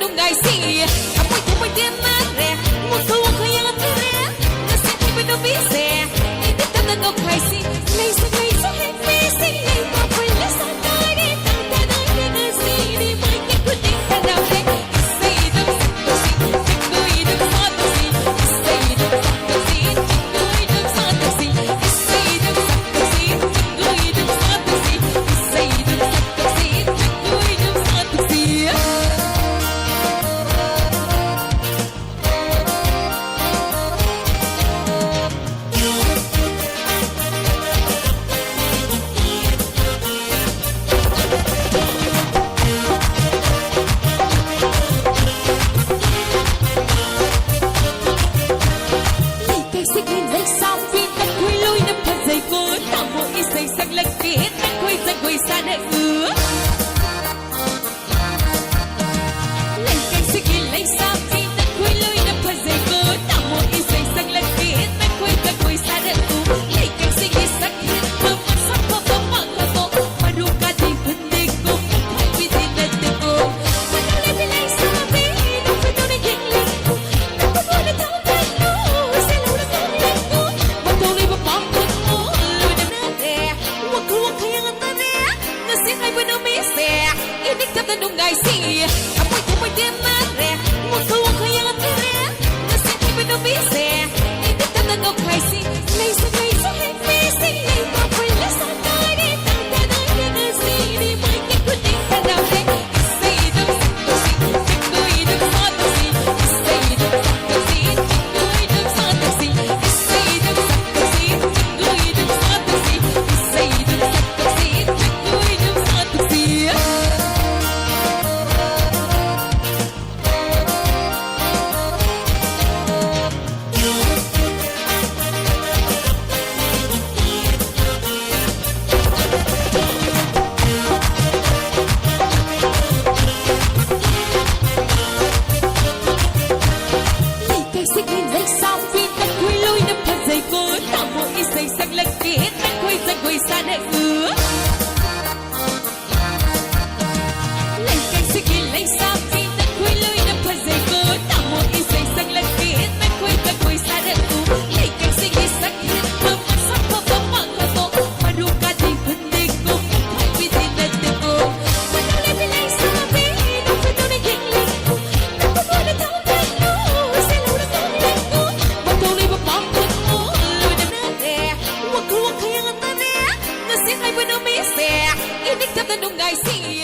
tanong ay si amoy tumoy di mare mutuwa ko yung atire kasi di binubise hindi tanong ay si laysa laysa hipisi ay papala sa tari tanong ay si di may kikuling tanawin say dum si tikoy dum sa si say dum si tikoy dum sa si say dum si tikoy dum sa si say dum si tikoy dum sa si Sige lấy sao phi ta quay lôi nấp thật dày vỡ tao mỗi ý xây sắc lạnh khi hết ta quay xa đại ứa lấy cái sige lấy sao phi ta quay lôi nấp thật dày vỡ tao mỗi ý xây sắc lạnh khi hết ta quay xa đại ứa lấy cái sige sắc hết bơm sắc bơm mà bộ mà đủ cả thì vấn đề cô phải vì thế là tình cô mà nó lấy sao phi đâu phải đâu để kinh lịch đâu có vui để thao tay nó sẽ lâu Inik kata dungai si amoy tumoy di mare mutuwa ko yung atire kasi di binubise hindi tanong ay si laysa laysa hipisi ay papala sa tari tanong ay si di may kikuling tanawin say dum si tikoy dum sa si say dum si tikoy dum sa si say dum si tikoy dum sa si say dum si tikoy dum sa si sige lấy sao phi ta quay lôi nấp thật dày vỡ tao mỗi ý xây sắc lạnh khi hết ta quay xa đại ứa lấy cái sige lấy sao phi ta quay lôi nấp thật dày vỡ tao mỗi ý xây sắc lạnh khi hết ta quay xa đại ứa lấy cái sige sắc hết bơm sắc bơm mà bộ mà đủ cả thì vấn đề cô phải vì thế là tình cô mà nó lấy sao phi đâu phải đâu để kinh lịch đâu có vui để thao tay nó sẽ lâu Inik kata dungai si